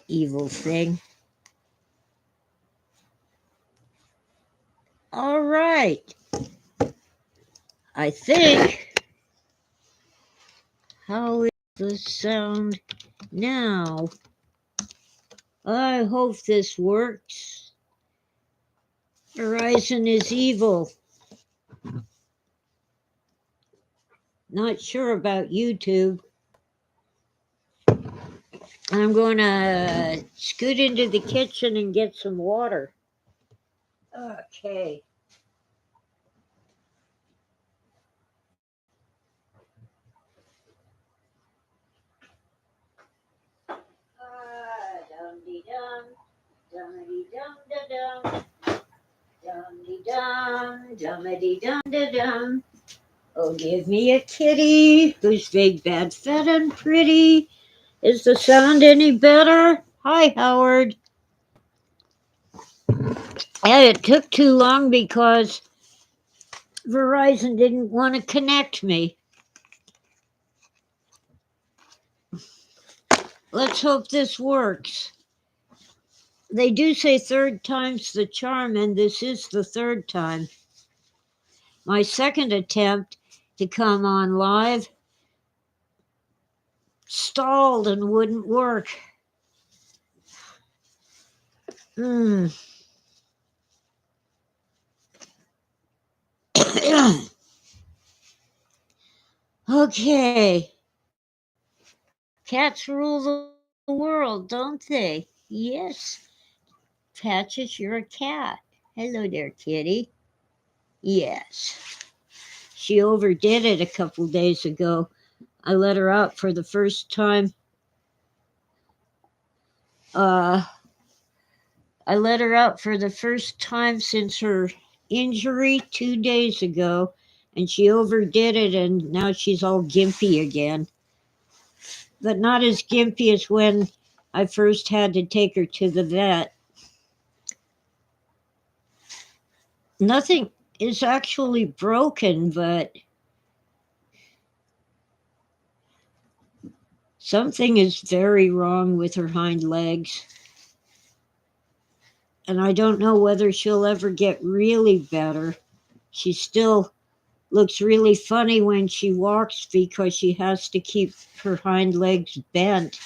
evil thing. All right. I think. How is the sound now? I hope this works. Verizon is evil. Not sure about YouTube. I'm going to scoot into the kitchen and get some water. Okay. Dum-de-dum, dum-de-dum-da-dum, dum-de-dum, dum-de-dum-da-dum. Oh, give me a kitty who's big, bad, fat, and pretty. Is the sound any better? Hi, Howard. Yeah, it took too long because Verizon didn't want to connect me. Let's hope this works. They do say third time's the charm, and this is the third time. My second attempt to come on live stalled and wouldn't work. Okay. Cats rule the world, don't they? Yes. Patches, you're a cat. Hello there, kitty. Yes. She overdid it a couple days ago. I let her out for the first time. I let her out for the first time since her injury 2 days ago, and she overdid it, and now she's all gimpy again. But not as gimpy as when I first had to take her to the vet. Nothing is actually broken, but something is very wrong with her hind legs. And I don't know whether she'll ever get really better. She still looks really funny when she walks because she has to keep her hind legs bent.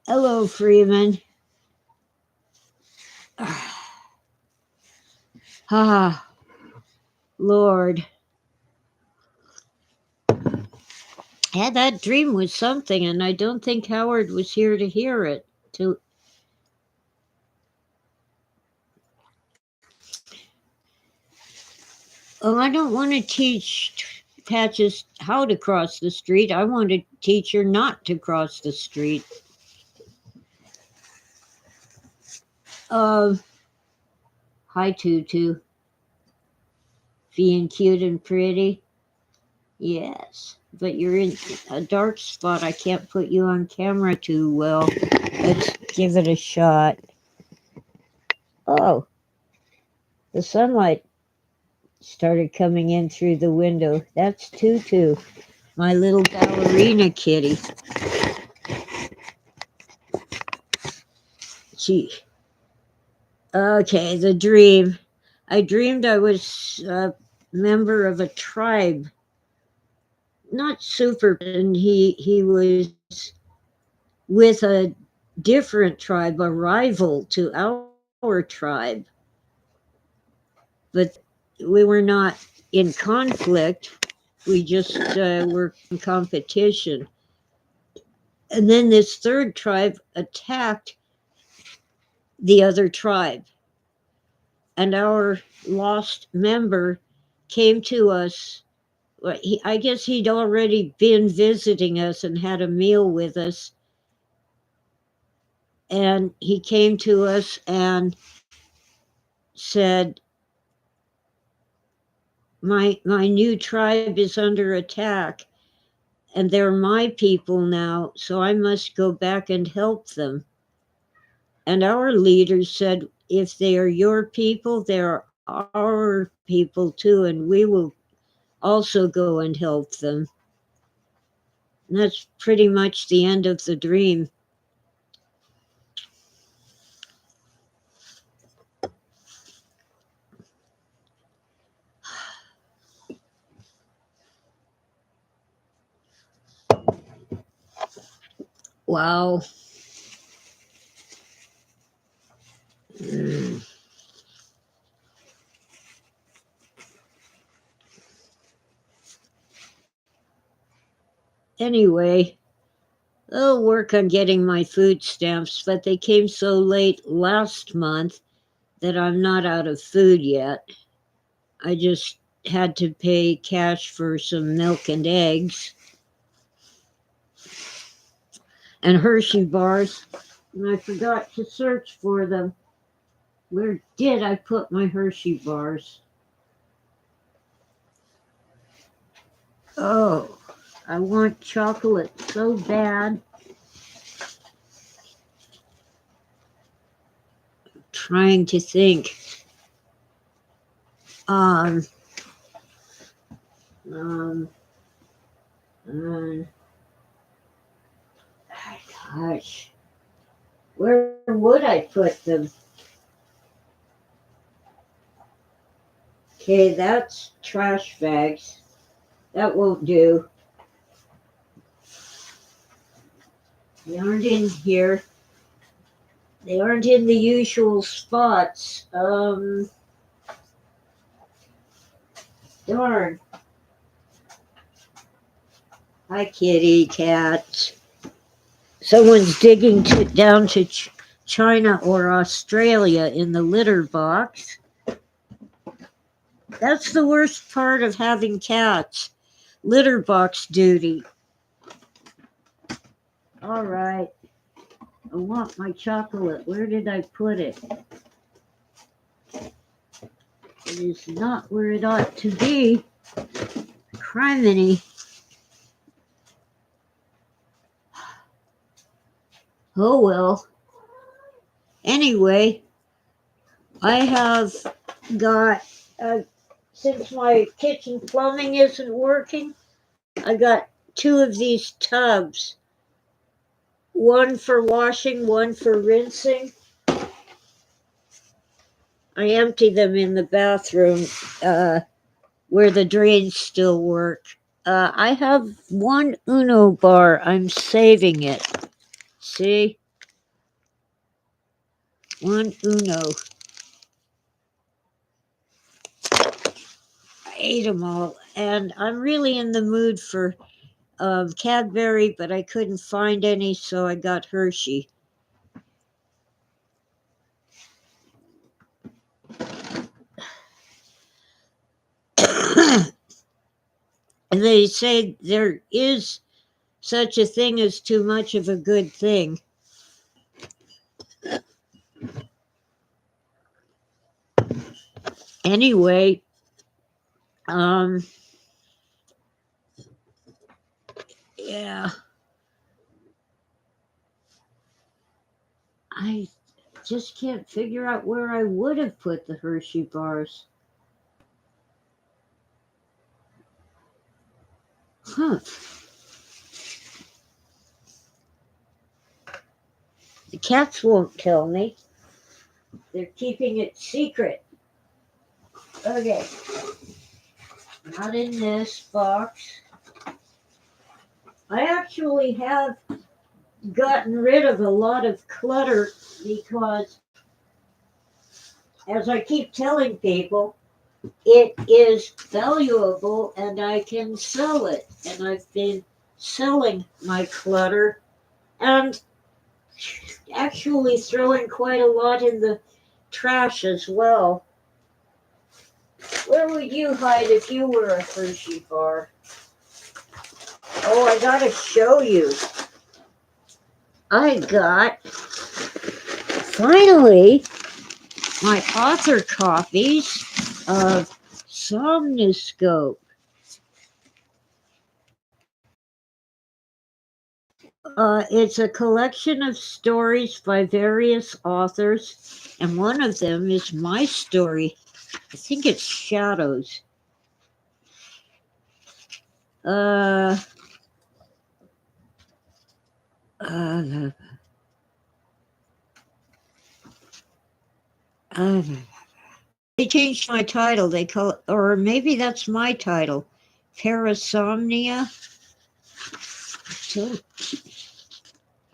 Hello, Freeman. Ah, Lord. Yeah, that dream was something, and I don't think Howard was here to hear it. Oh, I don't want to teach Patches how to cross the street. I want to teach her not to cross the street. Hi, Tutu. Being cute and pretty. Yes, but you're in a dark spot. I can't put you on camera too well. Let's give it a shot. Oh, the sunlight started coming in through the window. That's Tutu, my little ballerina kitty. Gee. Okay, the dream. I dreamed I was a member of a tribe. Not super, and he was with a different tribe, a rival to our tribe. But we were not in conflict. We just were in competition. And then this third tribe attacked the other tribe. And our lost member came to us. I guess he'd already been visiting us and had a meal with us. And he came to us and said, my new tribe is under attack, and they're my people now, so I must go back and help them. And our leaders said, if they are your people, they're our people too, and we will also go and help them. And that's pretty much the end of the dream. Wow. Mm. Anyway, I'll work on getting my food stamps, but they came so late last month that I'm not out of food yet. I just had to pay cash for some milk and eggs and Hershey bars, and I forgot to search for them. Where did I put my Hershey bars? Oh, I want chocolate so bad. Trying to think. Um, um, um, gosh, where would I put them? Okay, that's trash bags. That won't do. They aren't in here. They aren't in the usual spots. Darn. Hi, kitty cat. Someone's digging down to China or Australia in the litter box. That's the worst part of having cats. Litter box duty. All right. I want my chocolate. Where did I put it? It is not where it ought to be. Criminy. Oh well. Anyway, I have got, since my kitchen plumbing isn't working, I got 2 of these tubs. One for washing, one for rinsing. I empty them in the bathroom where the drains still work. I have 1 Uno bar. I'm saving it. See? 1 Uno. I ate them all. And I'm really in the mood for Cadbury, but I couldn't find any, so I got Hershey. And they say there is such a thing as too much of a good thing. Anyway, yeah, I just can't figure out where I would have put the Hershey bars. Huh. The cats won't tell me. They're keeping it secret. Okay. Not in this box. I actually have gotten rid of a lot of clutter because, as I keep telling people, it is valuable and I can sell it. And I've been selling my clutter and actually throwing quite a lot in the trash as well. Where would you hide if you were a Hershey bar? Oh, I gotta show you. I got, finally, my author copies of Somnoscope. It's a collection of stories by various authors, and one of them is my story. I think it's Shadows. Uh, They changed my title. They call it, or maybe that's my title, Parasomnia. So,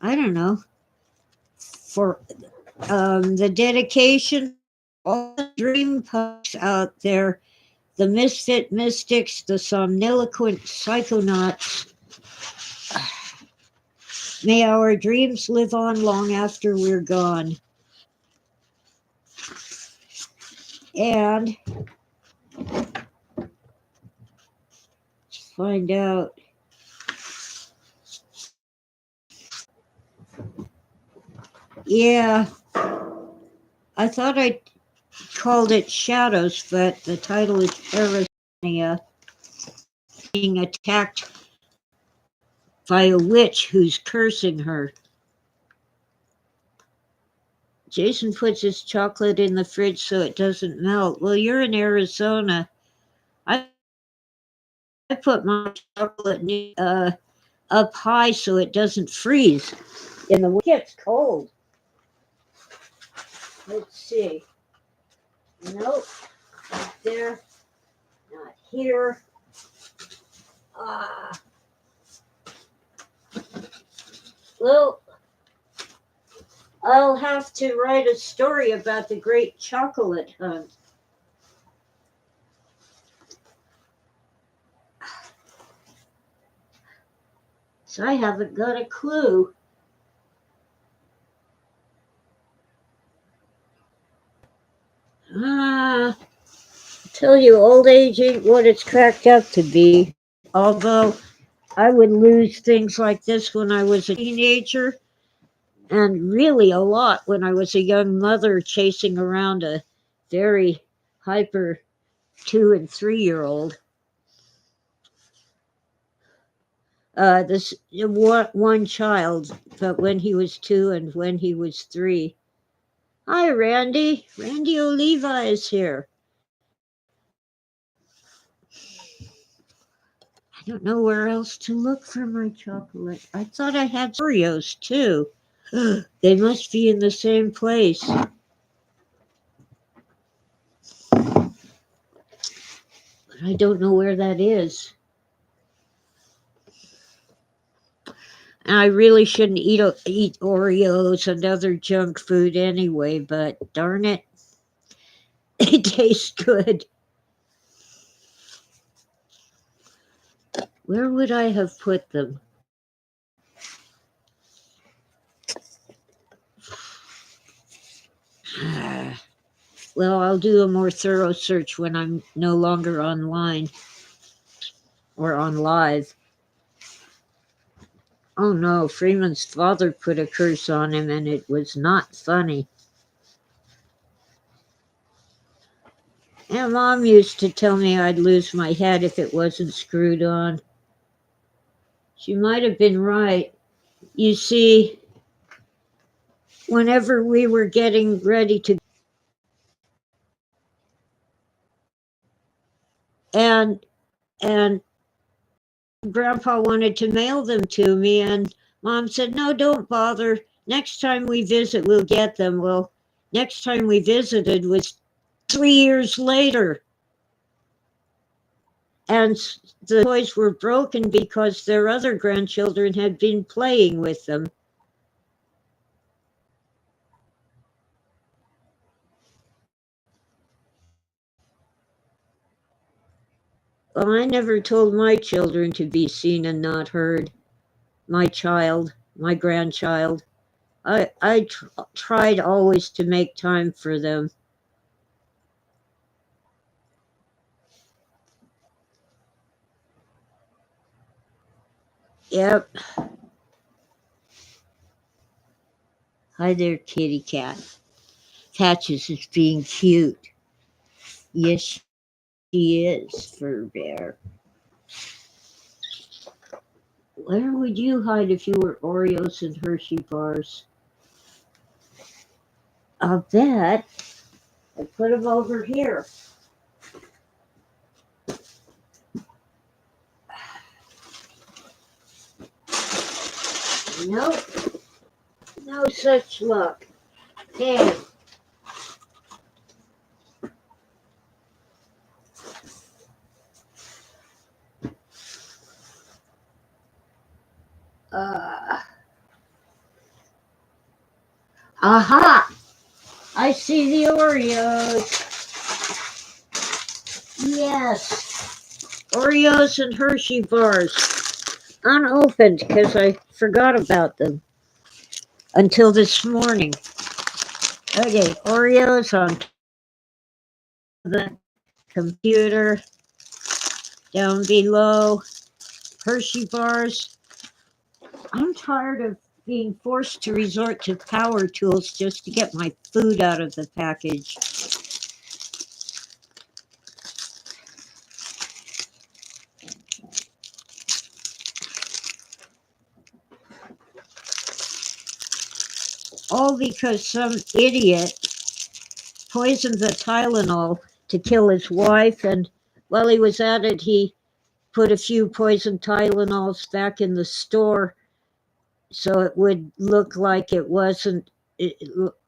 I don't know. For the dedication, all the dream pups out there, the misfit mystics, the somniloquent psychonauts. May our dreams live on long after we're gone. And let's find out. Yeah, I thought I called it Shadows, but the title is Parasomnia, being attacked by a witch who's cursing her. Jason puts his chocolate in the fridge so it doesn't melt. Well, you're in Arizona. I put my chocolate up high so it doesn't freeze. In the winter, it gets cold. Let's see. Nope. Not there. Not here. Well, I'll have to write a story about the great chocolate hunt. So I haven't got a clue. Tell you, old age ain't what it's cracked up to be. Although I would lose things like this when I was a teenager, and really a lot when I was a young mother chasing around a very hyper 2 and 3-year-old. This one child, but when he was 2 and when he was 3. Hi, Randy. Randy Oliva is here. I don't know where else to look for my chocolate. I thought I had Oreos too. They must be in the same place. But I don't know where that is. And I really shouldn't eat Oreos and other junk food anyway, but darn it, they taste good. Where would I have put them? Well, I'll do a more thorough search when I'm no longer online or on live. Oh no, Freeman's father put a curse on him and it was not funny. And Mom used to tell me I'd lose my head if it wasn't screwed on. She might have been right. You see, whenever we were getting ready to, and Grandpa wanted to mail them to me, and Mom said, no, don't bother. Next time we visit, we'll get them. Well, next time we visited was 3 years later. And the toys were broken because their other grandchildren had been playing with them. Well, I never told my children to be seen and not heard. My child, my grandchild. I tried always to make time for them. Yep. Hi there, kitty cat. Patches is being cute. Yes, she is, Fur Bear. Where would you hide if you were Oreos and Hershey bars? I'll bet I put them over here. Nope. No such luck. Damn. Uh, aha! I see the Oreos. Yes. Oreos and Hershey bars. Unopened because I forgot about them until this morning. Okay, Oreos on the computer. Down below, Hershey bars. I'm tired of being forced to resort to power tools just to get my food out of the package. All because some idiot poisoned the Tylenol to kill his wife, and while he was at it, he put a few poisoned Tylenols back in the store so it would look like it wasn't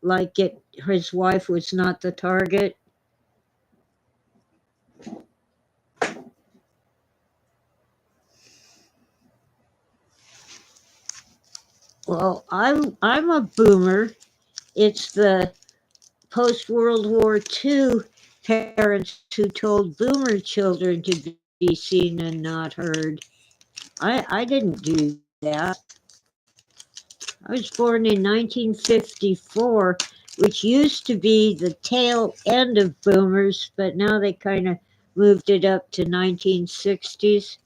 like it his wife was not the target. Well, I'm a boomer. It's the post World War II parents who told boomer children to be seen and not heard. I didn't do that. I was born in 1954, which used to be the tail end of boomers, but now they kind of moved it up to 1960s.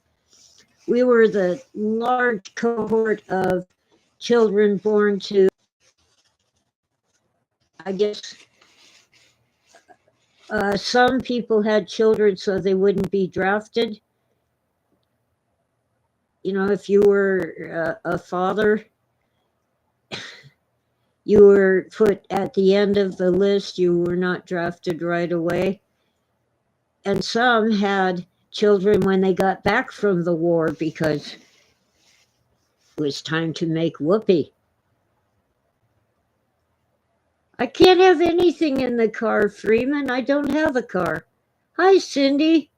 We were the large cohort of children born to, I guess, some people had children so they wouldn't be drafted. You know, if you were a father, you were put at the end of the list, you were not drafted right away. And some had children when they got back from the war because it was time to make whoopee. I can't have anything in the car, Freeman. I don't have a car. Hi, Cindy.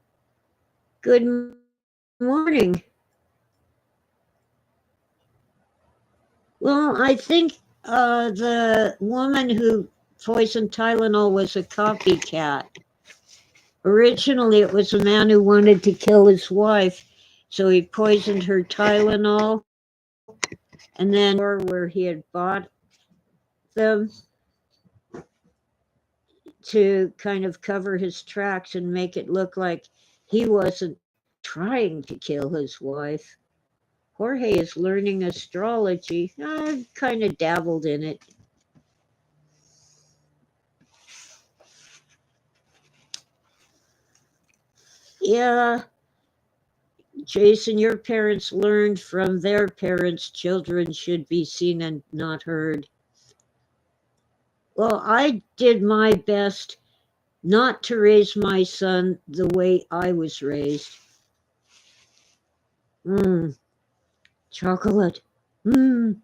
Good morning. Well, I think the woman who poisoned Tylenol was a copycat. Originally, it was a man who wanted to kill his wife, so he poisoned her Tylenol, and then where he had bought them to kind of cover his tracks and make it look like he wasn't trying to kill his wife. Jorge is learning astrology. I've kind of dabbled in it. Yeah, Jason, your parents learned from their parents children should be seen and not heard. Well, I did my best not to raise my son the way I was raised. Mmm, chocolate. Mmm,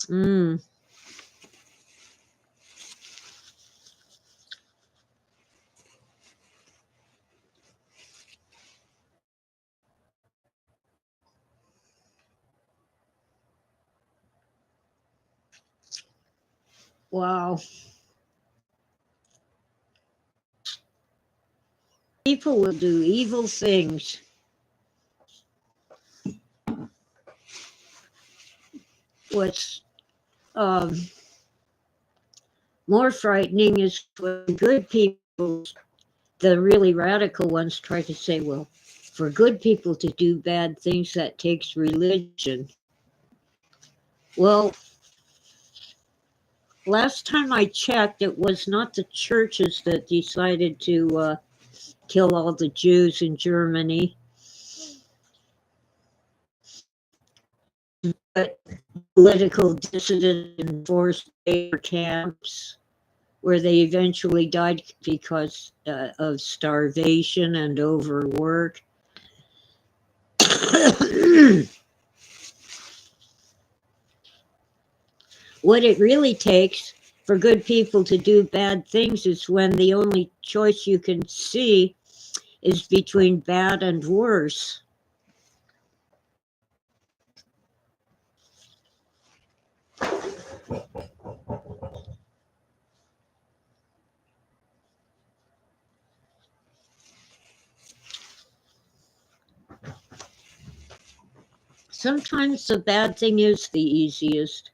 mmm. Wow. People will do evil things. What's um, more frightening is when good people, the really radical ones, try to say, well, for good people to do bad things, that takes religion. Well, last time I checked, it was not the churches that decided to kill all the Jews in Germany, but political dissidents in forced labor camps where they eventually died because of starvation and overwork. What it really takes for good people to do bad things is when the only choice you can see is between bad and worse. Sometimes the bad thing is the easiest.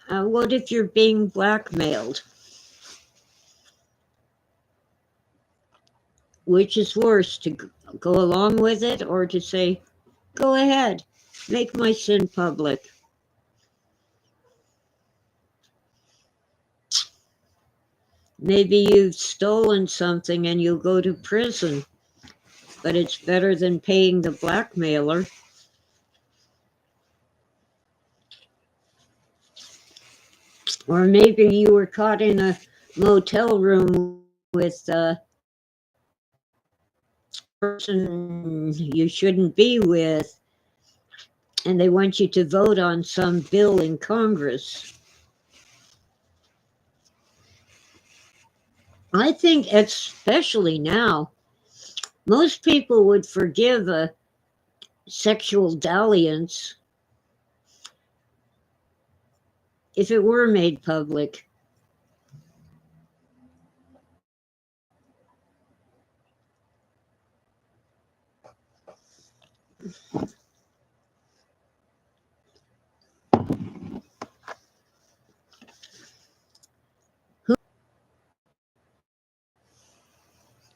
What if you're being blackmailed? Which is worse, to go along with it or to say, go ahead, make my sin public? Maybe you've stolen something and you'll go to prison, but it's better than paying the blackmailer. Or maybe you were caught in a motel room with a person you shouldn't be with, and they want you to vote on some bill in Congress. I think, especially now, most people would forgive a sexual dalliance if it were made public.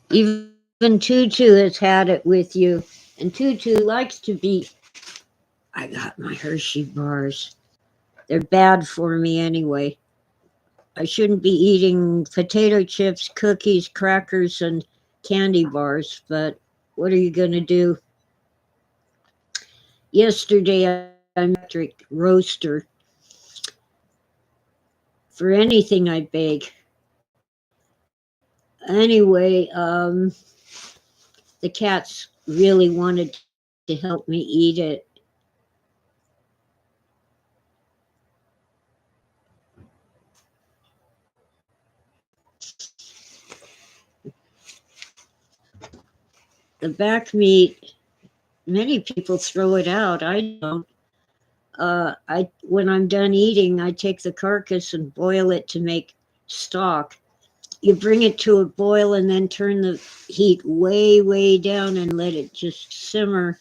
Even Tutu has had it with you, and Tutu likes to be. I got my Hershey bars. They're bad for me anyway. I shouldn't be eating potato chips, cookies, crackers, and candy bars, but what are you going to do? Yesterday, I made an electric roaster for anything I bake. Anyway, the cats really wanted to help me eat it. The back meat, many people throw it out. I don't. When I'm done eating, I take the carcass and boil it to make stock. You bring it to a boil and then turn the heat way, way down and let it just simmer.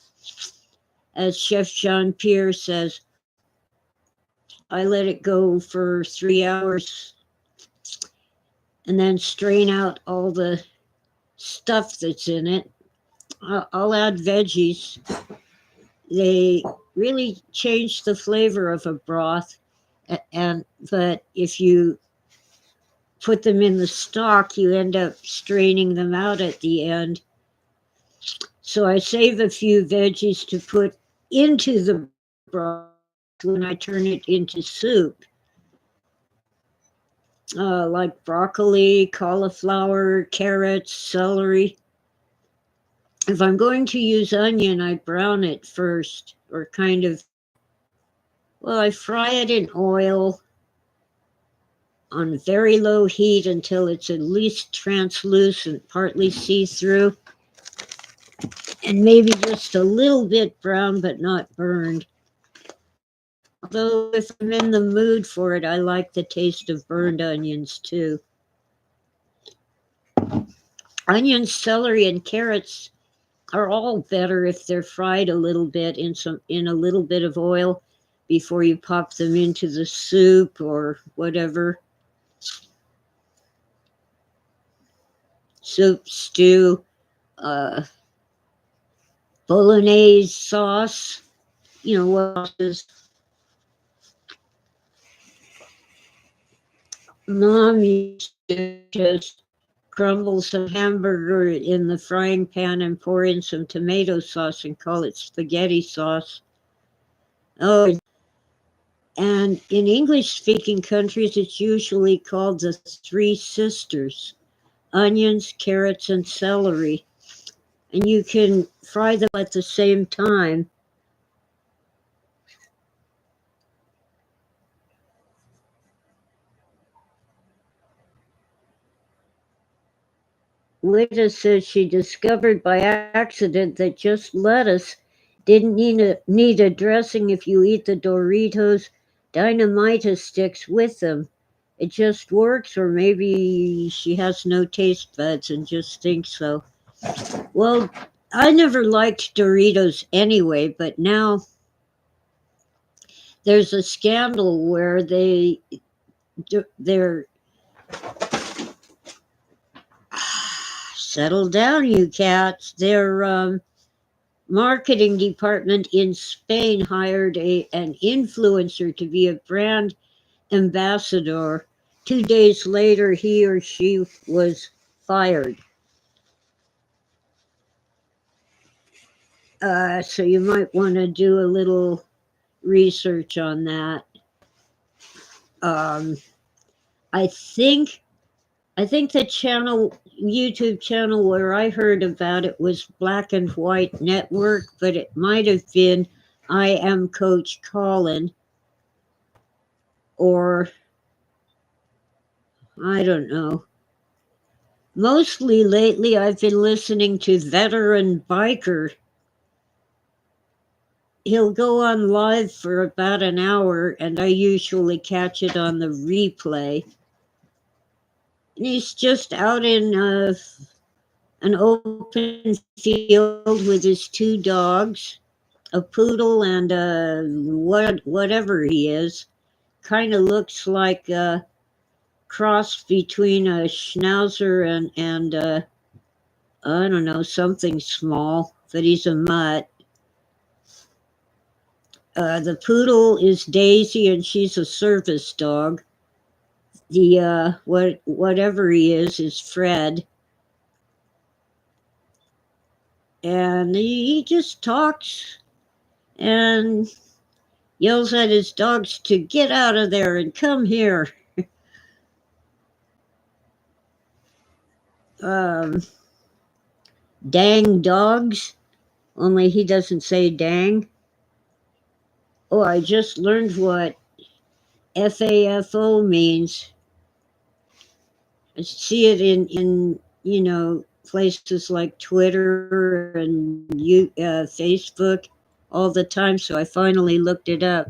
As Chef Jean Pierre says, I let it go for 3 hours and then strain out all the stuff that's in it. I'll add veggies. They really change the flavor of a broth, but if you put them in the stock, you end up straining them out at the end. So I save a few veggies to put into the broth when I turn it into soup, like broccoli, cauliflower, carrots, celery. If I'm going to use onion, I brown it first, or I fry it in oil on very low heat until it's at least translucent, partly see-through, and maybe just a little bit brown but not burned. Although if I'm in the mood for it, I like the taste of burned onions too. Onions, celery, and carrots are all better if they're fried a little bit in a little bit of oil before you pop them into the soup or whatever. Soup, stew, bolognese sauce. You know what else is? Mom used to just crumble some hamburger in the frying pan and pour in some tomato sauce and call it spaghetti sauce. Oh, and in English-speaking countries, it's usually called the Three Sisters: onions, carrots, and celery. And you can fry them at the same time. Lita says she discovered by accident that just lettuce Didn't need a dressing if you eat the Doritos Dynamita sticks with them. It just works, or maybe she has no taste buds and just thinks so. Well, I never liked Doritos anyway, but now there's a scandal where they're settle down, you cats. Their marketing department in Spain hired an influencer to be a brand ambassador. 2 days later, he or she was fired. So you might want to do a little research on that. Um, I think the YouTube channel where I heard about it was Black and White Network, but it might have been I Am Coach Colin, or I don't know. Mostly lately, I've been listening to Veteran Biker. He'll go on live for about an hour, and I usually catch it on the replay. And he's just out in an open field with his two dogs, a poodle and whatever he is. Kind of looks like a cross between a schnauzer and I don't know, something small, but he's a mutt. The poodle is Daisy, and she's a service dog. The whatever he is Fred, and he just talks and yells at his dogs to get out of there and come here. Dang dogs, only he doesn't say dang. Oh, I just learned what FAFO means. I see it in places like Twitter and Facebook all the time, so I finally looked it up.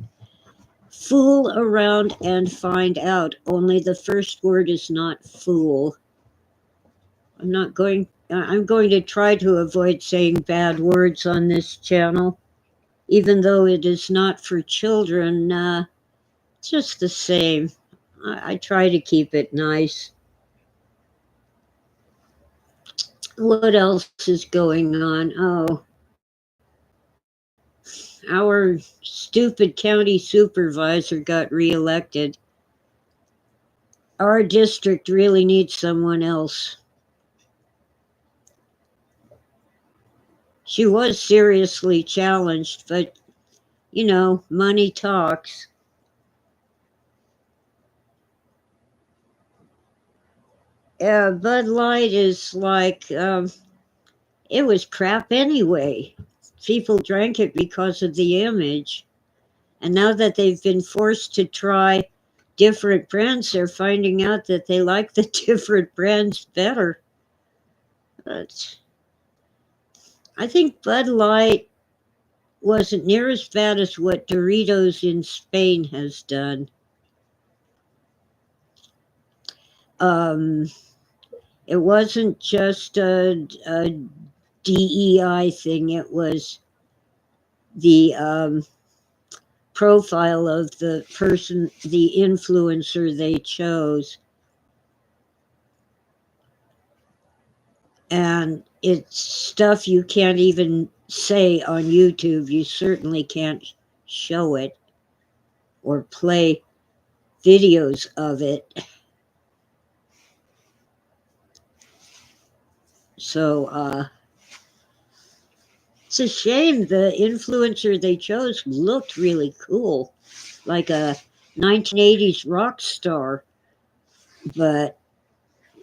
Fool around and find out. Only the first word is not fool. I'm going to try to avoid saying bad words on this channel, even though it is not for children. Just the same. I try to keep it nice. What else is going on? Oh, our stupid county supervisor got reelected. Our district really needs someone else. She was seriously challenged, but money talks. Bud Light is like, it was crap anyway. People drank it because of the image. And now that they've been forced to try different brands, they're finding out that they like the different brands better. But I think Bud Light wasn't near as bad as what Doritos in Spain has done. It wasn't just a DEI thing. It was the profile of the person, the influencer they chose. And it's stuff you can't even say on YouTube. You certainly can't show it or play videos of it. So it's a shame. The influencer they chose looked really cool, like a 1980s rock star, but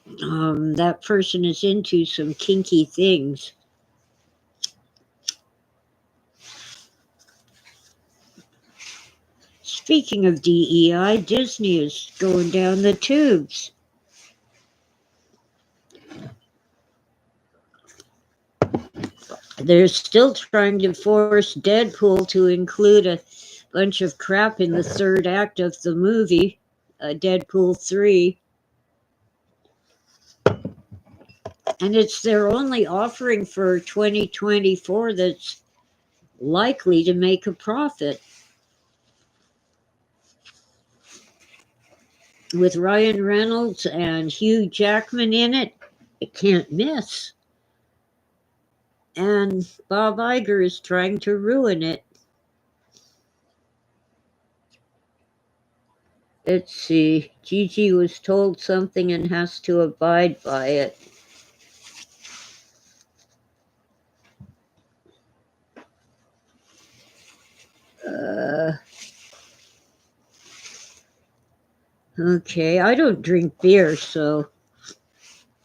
that person is into some kinky things. Speaking of DEI, Disney is going down the tubes. They're still trying to force Deadpool to include a bunch of crap in the third act of the movie, Deadpool 3. And it's their only offering for 2024 that's likely to make a profit. With Ryan Reynolds and Hugh Jackman in it, it can't miss. And Bob Iger is trying to ruin it. Let's see. Gigi was told something and has to abide by it. Okay, I don't drink beer, so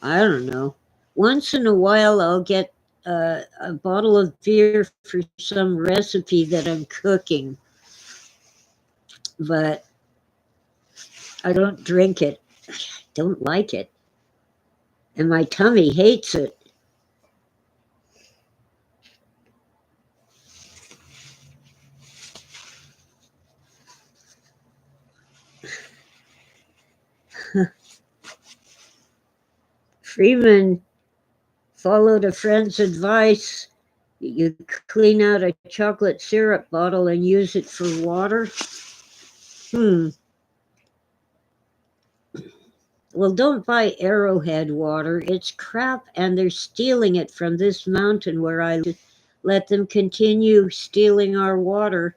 I don't know. Once in a while, I'll get a bottle of beer for some recipe that I'm cooking, but I don't drink it. I don't like it. And my tummy hates it. Freeman followed a friend's advice. You clean out a chocolate syrup bottle and use it for water. Well, don't buy Arrowhead water. It's crap, and they're stealing it from this mountain where I live. Let them continue stealing our water.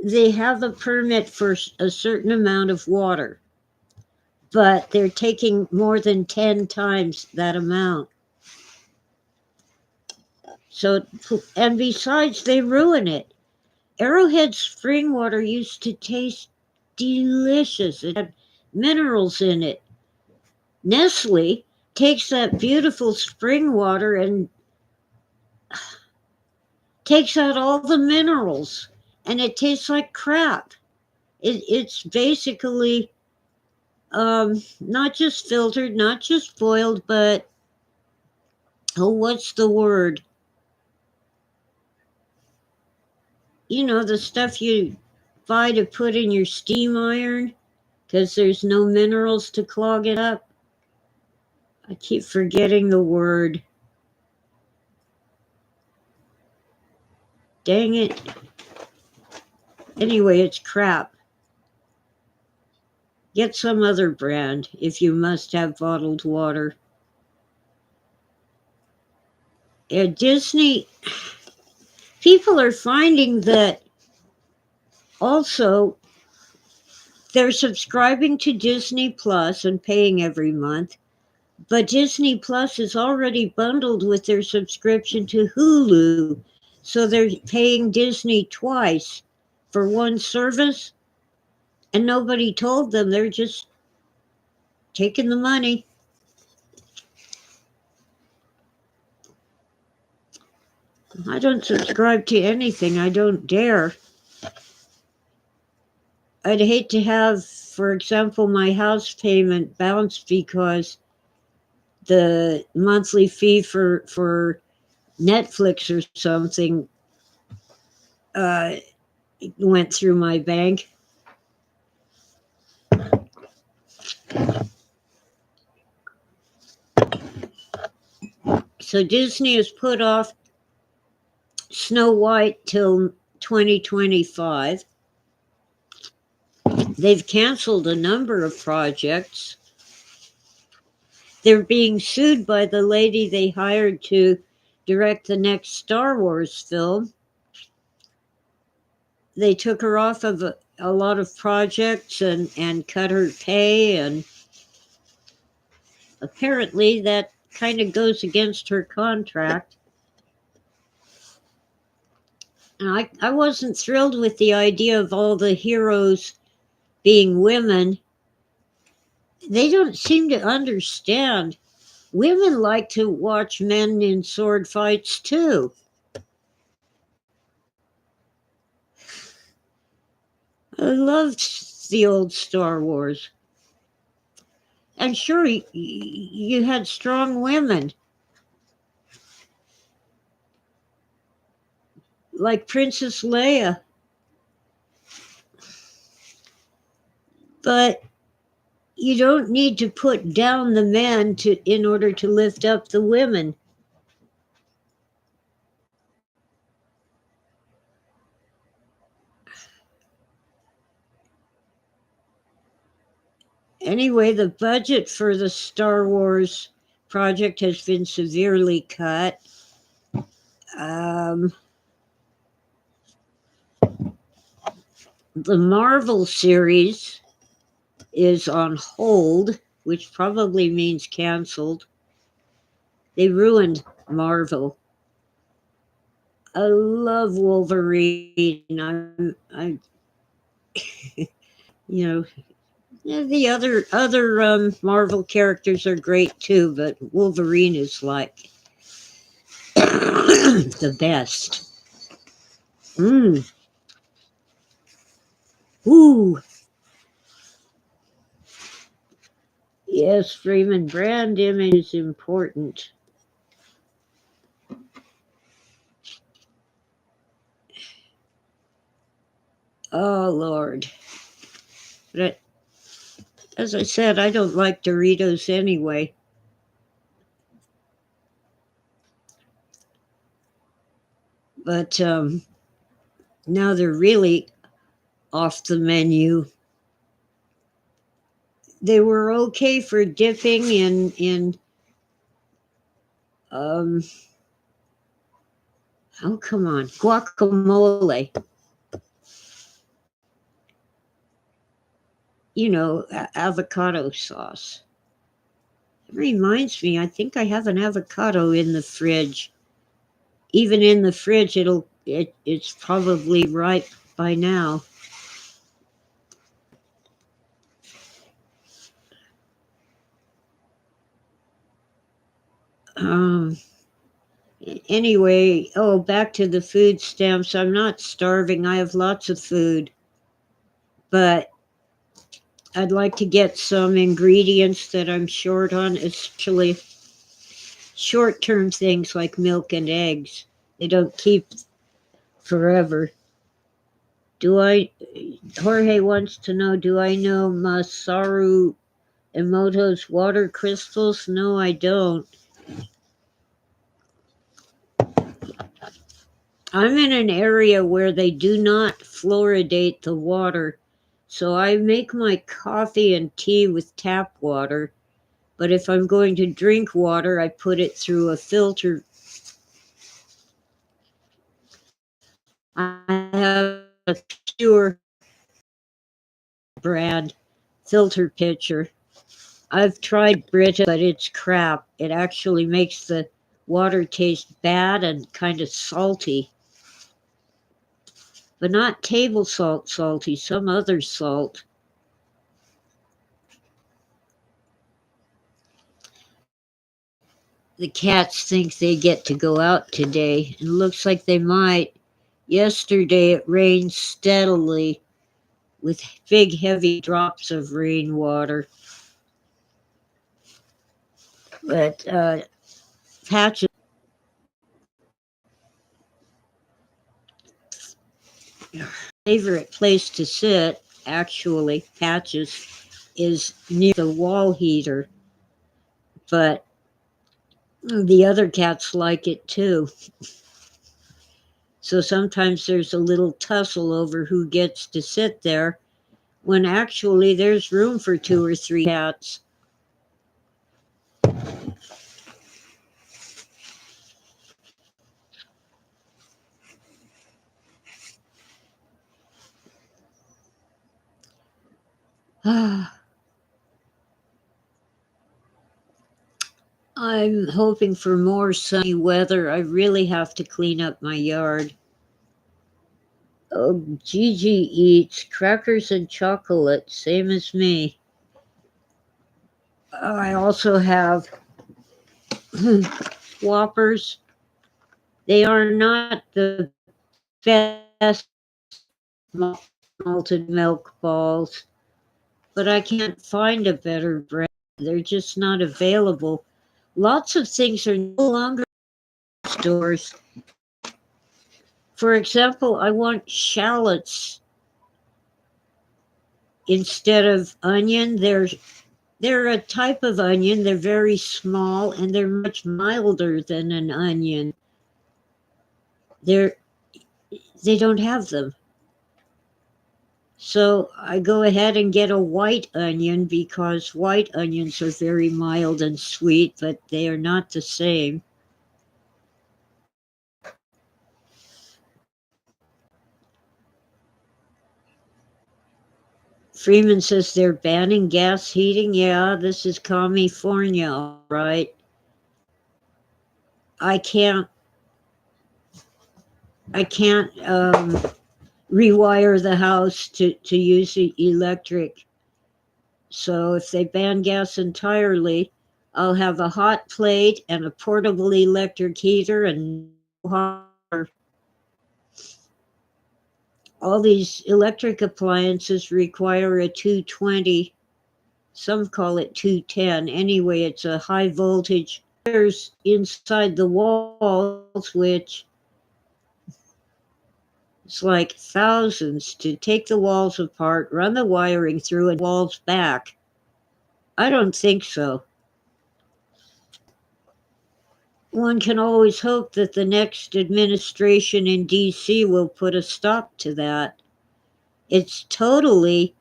They have a permit for a certain amount of water, but they're taking more than 10 times that amount. So, and besides, they ruin it. Arrowhead spring water used to taste delicious. It had minerals in it. Nestle takes that beautiful spring water and takes out all the minerals, and it tastes like crap. It's basically not just filtered, not just boiled, but what's the word? You know, the stuff you buy to put in your steam iron because there's no minerals to clog it up. I keep forgetting the word. Dang it. Anyway, it's crap. Get some other brand if you must have bottled water. At Disney, people are finding that also they're subscribing to Disney Plus and paying every month, but Disney Plus is already bundled with their subscription to Hulu, so they're paying Disney twice for one service, and nobody told them. They're just taking the money. I don't subscribe to anything. I don't dare. I'd hate to have, for example, my house payment bounce because the monthly fee for Netflix or something went through my bank. So Disney has put off Snow White till 2025. They've canceled a number of projects. They're being sued by the lady they hired to direct the next Star Wars film. They took her off of a lot of projects and cut her pay, and apparently that kind of goes against her contract. And I wasn't thrilled with the idea of all the heroes being women. They don't seem to understand. Women like to watch men in sword fights too. I loved the old Star Wars. And sure, you had strong women like Princess Leia, but you don't need to put down the men in order to lift up the women. Anyway, the budget for the Star Wars project has been severely cut. Um, the Marvel series is on hold, which probably means canceled. They ruined Marvel. I love Wolverine. You know, yeah, the other Marvel characters are great too, but Wolverine is like the best. Mm. Ooh, yes, Freeman, brand image is important. Oh Lord, but as I said, I don't like Doritos anyway. But now they're really off the menu. They were okay for dipping in um oh come on, guacamole. Avocado sauce. It reminds me, I think I have an avocado in the fridge. Even in the fridge, it's probably ripe by now. Um, anyway, back to the food stamps. I'm not starving. I have lots of food, but I'd like to get some ingredients that I'm short on, especially short-term things like milk and eggs. They don't keep forever. Jorge wants to know, do I know Masaru Emoto's water crystals? No, I don't. I'm in an area where they do not fluoridate the water, so I make my coffee and tea with tap water. But if I'm going to drink water, I put it through a filter. I have a pure brand filter pitcher. I've tried Brita, but it's crap. It actually makes the water taste bad and kind of salty. But not table salt salty, some other salt. The cats think they get to go out today. It looks like they might. Yesterday it rained steadily with big heavy drops of rainwater. But patches favorite place to sit, actually, Patches, is near the wall heater. But the other cats like it too. So sometimes there's a little tussle over who gets to sit there when actually there's room for 2 or 3 cats. I'm hoping for more sunny weather. I really have to clean up my yard. Oh, Gigi eats crackers and chocolate, same as me. I also have Whoppers. They are not the best malted milk balls, but I can't find a better brand. They're just not available. Lots of things are no longer in stores. For example, I want shallots instead of onion. They're a type of onion. They're very small and they're much milder than an onion. They're they don't have them. So I go ahead and get a white onion because white onions are very mild and sweet, but they are not the same. Freeman says they're banning gas heating. Yeah, this is California, all right. I can't rewire the house to use the electric. So if they ban gas entirely, I'll have a hot plate and a portable electric heater and all these electric appliances require a 220. Some call it 210. Anyway, it's a high voltage. There's inside the walls, which it's like thousands to take the walls apart, run the wiring through, and walls back. I don't think so. One can always hope that the next administration in DC will put a stop to that. It's totally,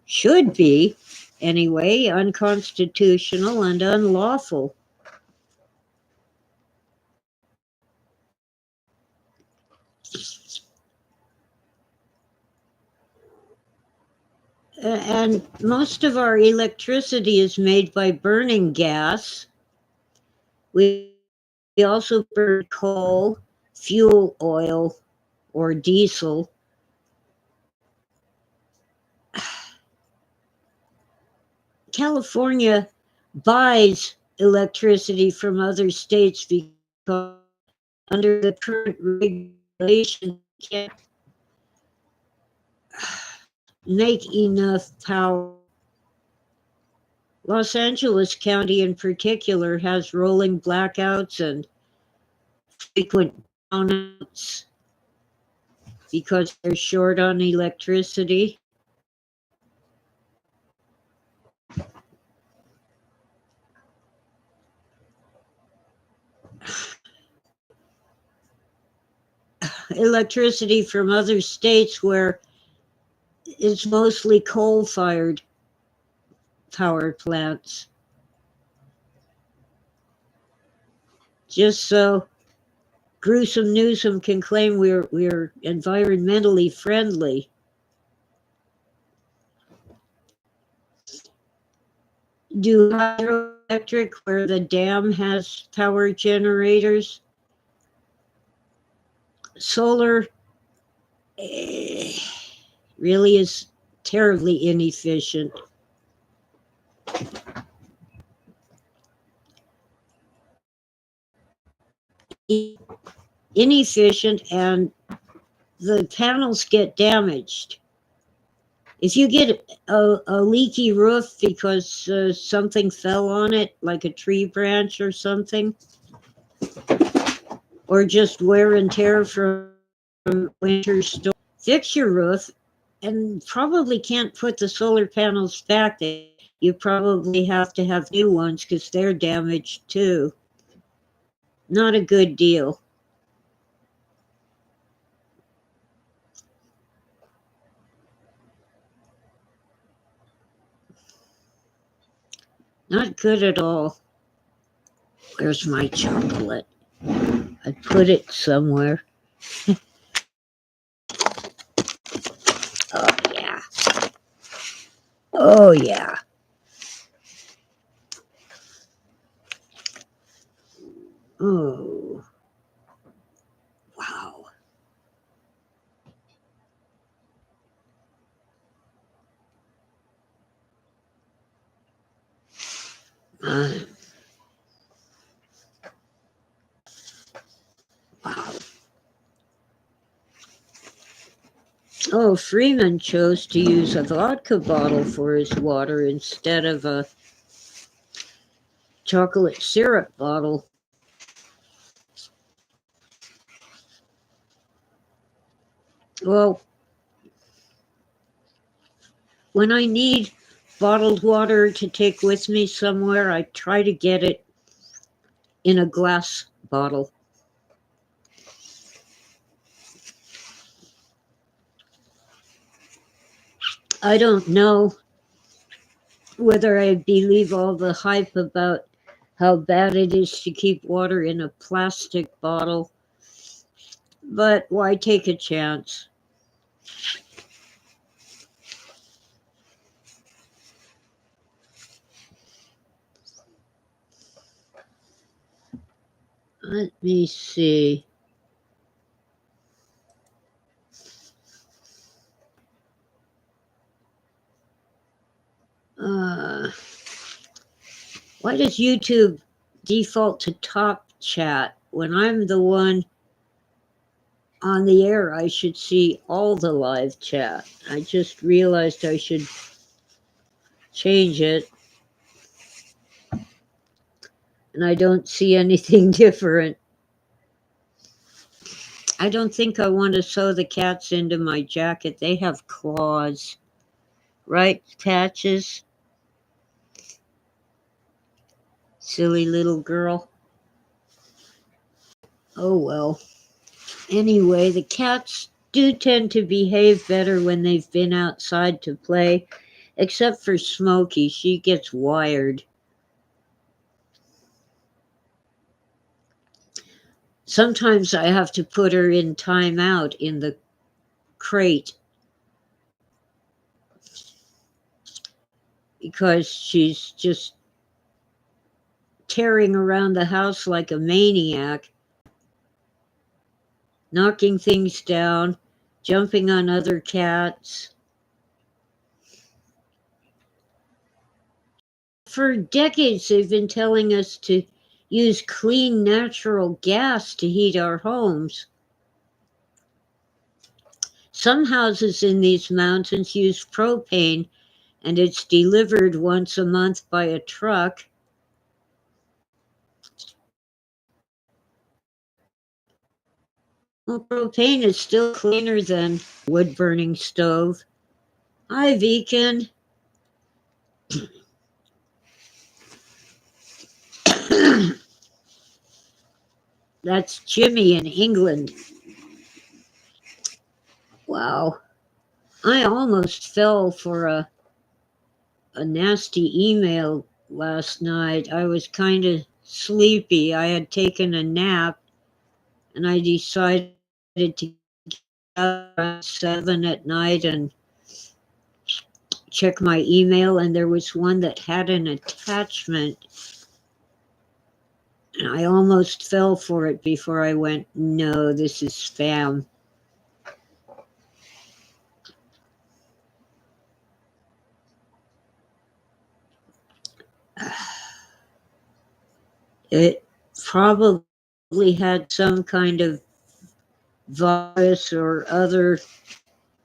should be, anyway, unconstitutional and unlawful. And most of our electricity is made by burning gas. We also burn coal, fuel oil, or diesel. California buys electricity from other states because under the current regulation, can't make enough power. Los Angeles County in particular has rolling blackouts and frequent brownouts because they're short on electricity. Electricity from other states where it's mostly coal-fired power plants. Just so Gruesome Newsom can claim we're environmentally friendly. Do hydroelectric where the dam has power generators? Solar really is terribly inefficient. Inefficient, and the panels get damaged. If you get a leaky roof because something fell on it, like a tree branch or something, or just wear and tear from winter storm, fix your roof and probably can't put the solar panels back there. You probably have to have new ones because they're damaged too. Not a good deal. Not good at all. Where's my chocolate? I put it somewhere. Oh, yeah. Oh, yeah. Oh, wow. Wow. Oh, Freeman chose to use a vodka bottle for his water instead of a chocolate syrup bottle. Well, when I need bottled water to take with me somewhere, I try to get it in a glass bottle. I don't know whether I believe all the hype about how bad it is to keep water in a plastic bottle, but why take a chance? Let me see. Uh, why does YouTube default to top chat? When I'm the one on the air, I should see all the live chat. I just realized I should change it, and I don't see anything different. I don't think I want to sew the cats into my jacket. They have claws, right, Patches? Silly little girl. Oh well. Anyway, the cats do tend to behave better when they've been outside to play, except for Smokey. She gets wired. Sometimes I have to put her in timeout in the crate because she's just tearing around the house like a maniac, knocking things down, jumping on other cats. For decades, they've been telling us to use clean natural gas to heat our homes. Some houses in these mountains use propane, and it's delivered once a month by a truck. Well, propane is still cleaner than wood-burning stove. Hi, Viken. That's Jimmy in England. Wow. I almost fell for a nasty email last night. I was kind of sleepy. I had taken a nap, and I decided to get up around 7 at night and check my email, and there was one that had an attachment. And I almost fell for it before I went, no, this is spam. It probably had some kind of virus or other,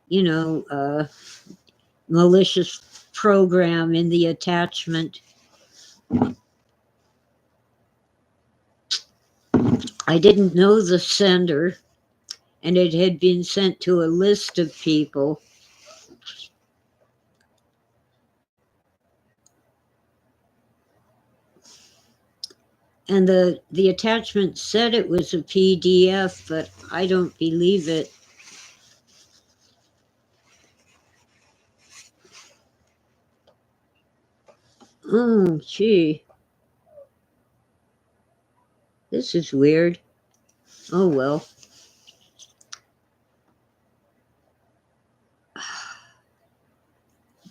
you know, malicious program in the attachment. I didn't know the sender, and it had been sent to a list of people. And the attachment said it was a PDF, but I don't believe it. Oh, gee. This is weird. Oh, well.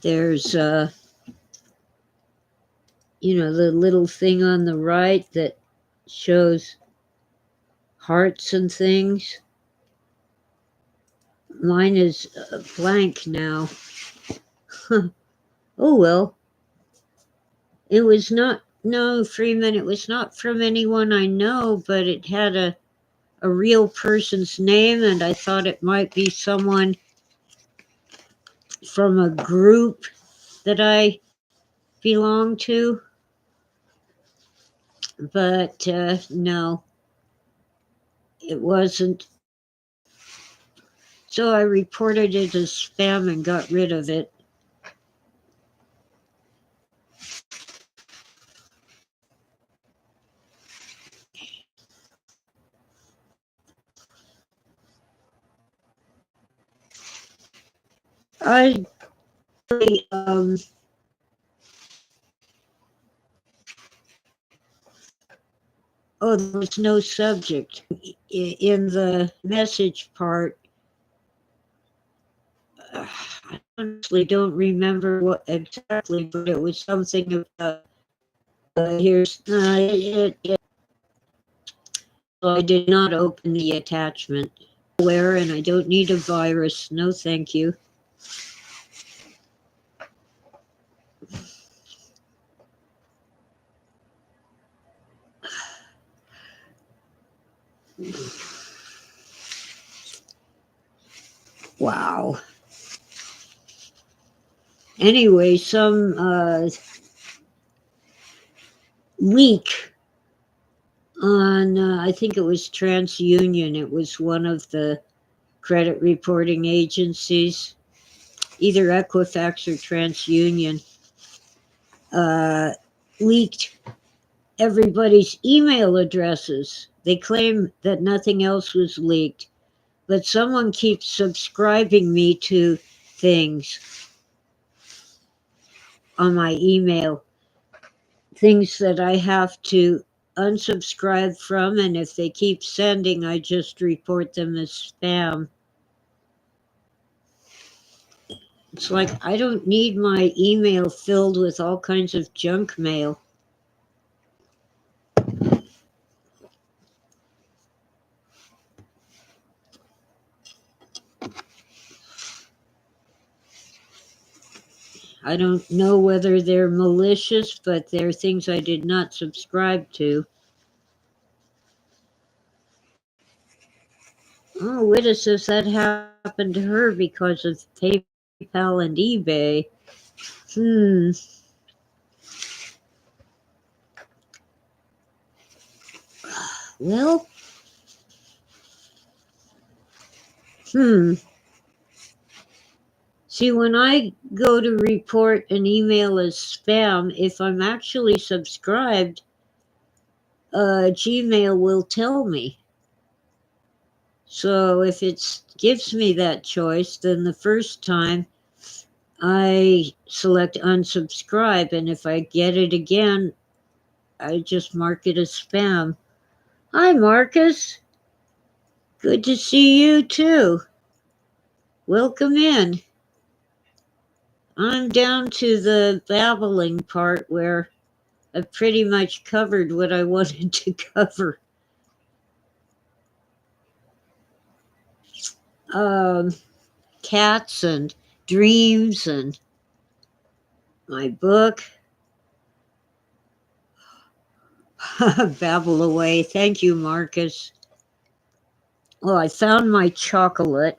There's, the little thing on the right that shows hearts and things. Mine is blank now. Oh, well. It was not, no, Freeman, it was not from anyone I know, but it had a real person's name, and I thought it might be someone from a group that I belong to, but no, it wasn't. So I reported it as spam and got rid of it. I oh, there was no subject in the message part. I honestly don't remember what exactly, but it was something about here's so I did not open the attachment. Where and I don't need a virus. No, thank you. Wow. Anyway, some leak on, I think it was TransUnion. It was one of the credit reporting agencies, either Equifax or TransUnion, leaked everybody's email addresses. They claim that nothing else was leaked, but someone keeps subscribing me to things on my email, things that I have to unsubscribe from, and if they keep sending, I just report them as spam. It's like I don't need my email filled with all kinds of junk mail. I don't know whether they're malicious, but they're things I did not subscribe to. Oh, Witta says that happened to her because of PayPal and eBay. Well, See, when I go to report an email as spam, if I'm actually subscribed, Gmail will tell me. So if it gives me that choice, then the first time I select unsubscribe, and if I get it again, I just mark it as spam. Hi, Marcus. Good to see you too. Welcome in. I'm down to the babbling part where I've pretty much covered what I wanted to cover. Cats and dreams and my book. Babble away. Thank you, Marcus. Oh, I found my chocolate.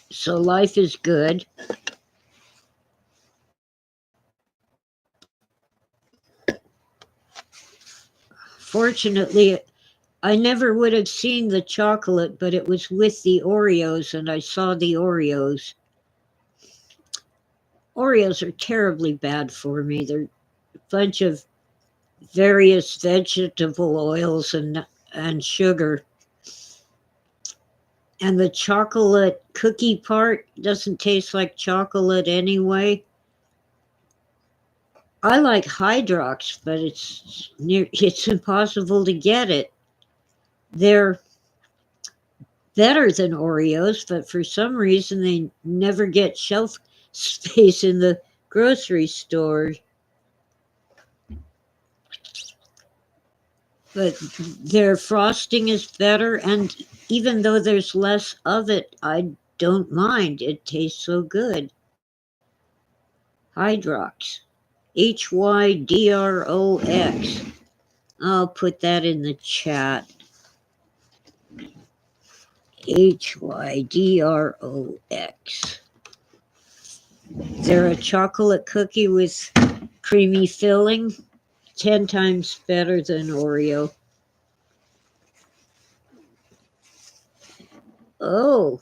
So life is good. Fortunately, I never would have seen the chocolate, but it was with the Oreos, and I saw the Oreos. Oreos are terribly bad for me. They're a bunch of various vegetable oils and sugar. And the chocolate cookie part doesn't taste like chocolate anyway. I like Hydrox, but it's impossible to get it. They're better than Oreos, but for some reason they never get shelf space in the grocery store. But their frosting is better, and even though there's less of it, I don't mind. It tastes so good. Hydrox. Hydrox. I'll put that in the chat. Hydrox. Is there a chocolate cookie with creamy filling? 10 times better than Oreo. Oh,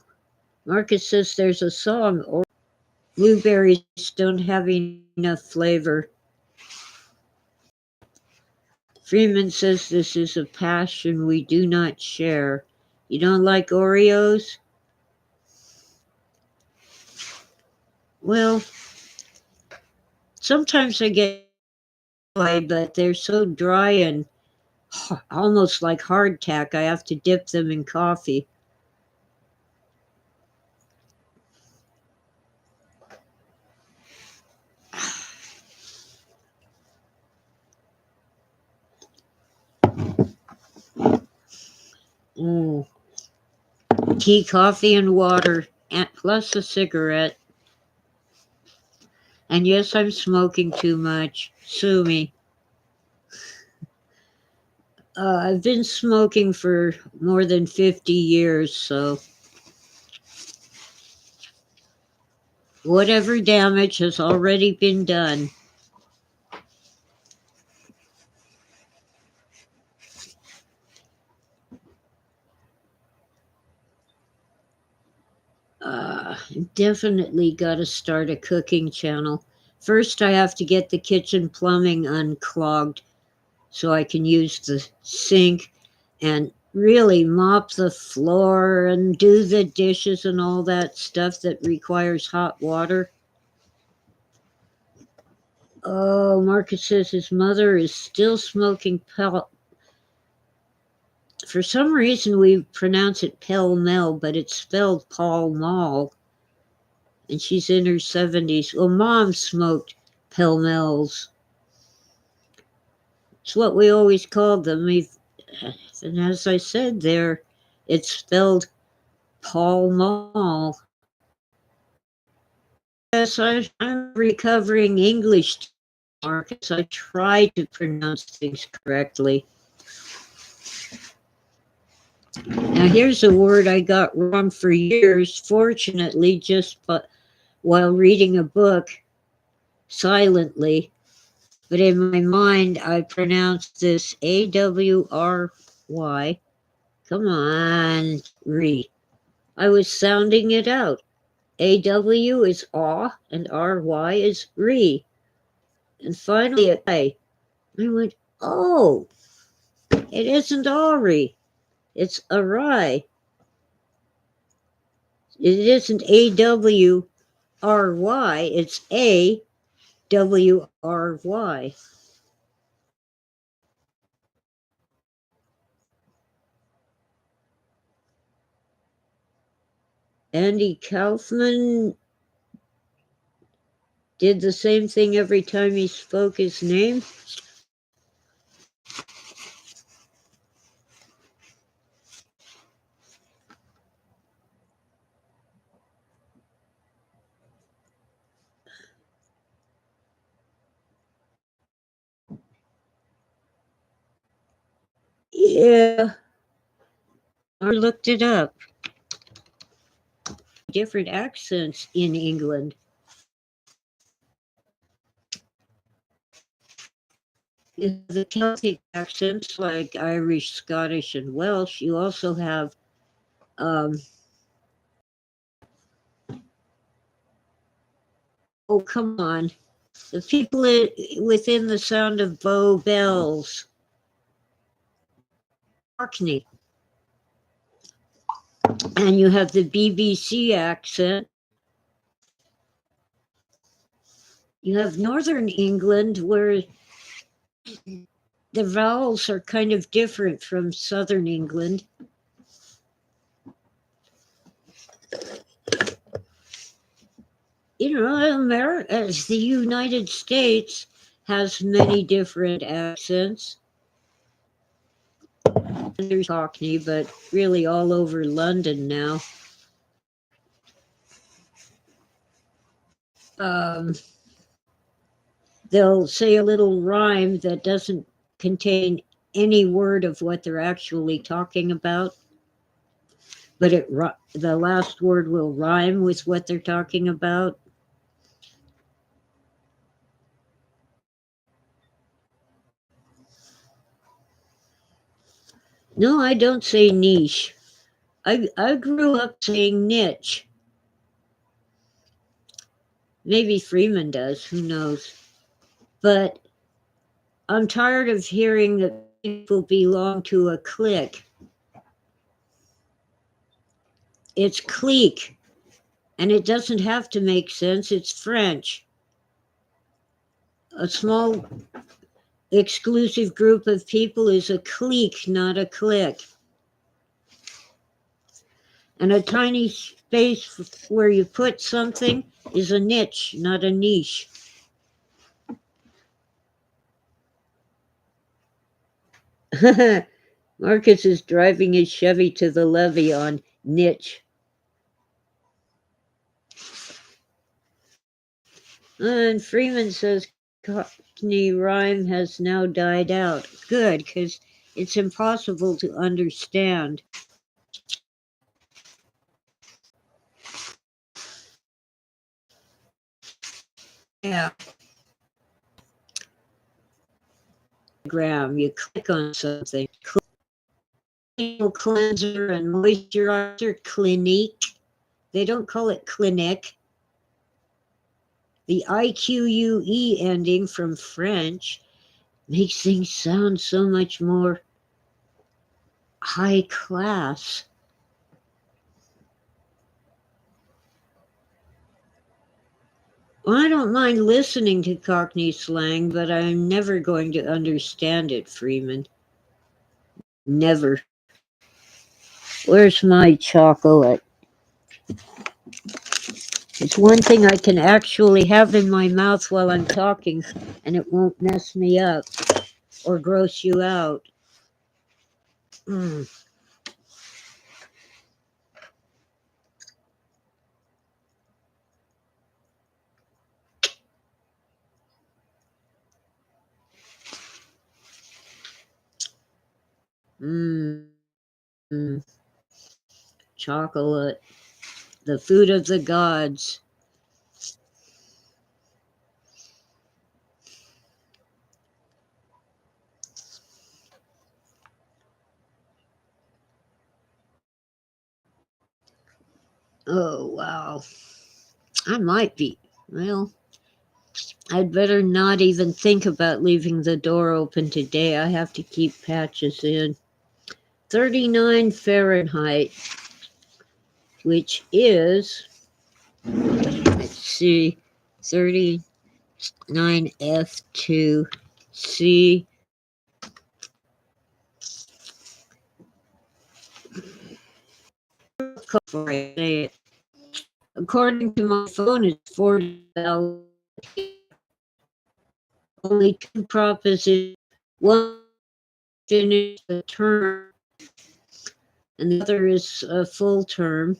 Marcus says there's a song. Blueberries don't have enough flavor. Freeman says this is a passion we do not share. You don't like Oreos? Well, sometimes I get but they're so dry and almost like hardtack. I have to dip them in coffee. Mm. Tea, coffee, and water, and plus a cigarette. And yes, I'm smoking too much. Sue me. I've been smoking for more than 50 years, so whatever damage has already been done. Definitely got to start a cooking channel. First, I have to get the kitchen plumbing unclogged so I can use the sink and really mop the floor and do the dishes and all that stuff that requires hot water. Oh, Marcus says his mother is still smoking for some reason we pronounce it Pell Mell, but it's spelled Pall Mall. And she's in her 70s. Well, Mom smoked Pell Mells. It's what we always called them. And as I said there, it's spelled Pall Mall. Yes, I'm recovering English, Marcus. I try to pronounce things correctly. Now, here's a word I got wrong for years, fortunately, while reading a book silently. But in my mind, I pronounced this A-W-R-Y. Come on, re. I was sounding it out. A-W is aw, and R-Y is re. And finally, I went, oh, it isn't Ari. It's Arai. It isn't A-W-R-Y. It's A-W-R-Y. Andy Kaufman did the same thing every time he spoke his name. Yeah, I looked it up. Different accents in England. The Celtic accents like Irish, Scottish, and Welsh. You also have oh, come on. The people within the sound of Bow Bells. Orkney. And you have the BBC accent. You have Northern England where the vowels are kind of different from Southern England. You know, America, the United States has many different accents. There's Cockney, but really all over London now. They'll say a little rhyme that doesn't contain any word of what they're actually talking about, but the last word will rhyme with what they're talking about. No, I don't say niche. I grew up saying niche. Maybe Freeman does, who knows. But I'm tired of hearing that people belong to a clique. It's clique, and it doesn't have to make sense. It's French. A small, exclusive group of people is a clique, not a clique. And a tiny space where you put something is a niche, not a niche. Marcus is driving his Chevy to the levee on niche. And Freeman says Cockney rhyme has now died out. Good, because it's impossible to understand. Yeah. You click on something. Cleanser and moisturizer, Clinique. They don't call it clinic. The IQUE ending from French makes things sound so much more high class. Well, I don't mind listening to Cockney slang, but I'm never going to understand it, Freeman. Never. Where's my chocolate? It's one thing I can actually have in my mouth while I'm talking, and it won't mess me up or gross you out. Mm. Mm. Chocolate, the food of the gods. Oh, wow. I might be. Well, I'd better not even think about leaving the door open today. I have to keep patches in. 39 Fahrenheit, which is, let's see, 39 F2C. Before I say it. According to my phone, it's 40. Only two propositions. One finished the term, and the other is a full term.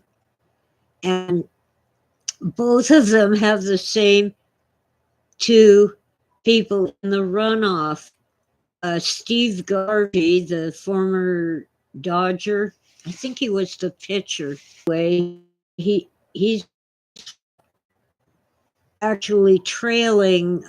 And both of them have the same two people in the runoff. Steve Garvey, the former Dodger, I think he was the pitcher. He's actually trailing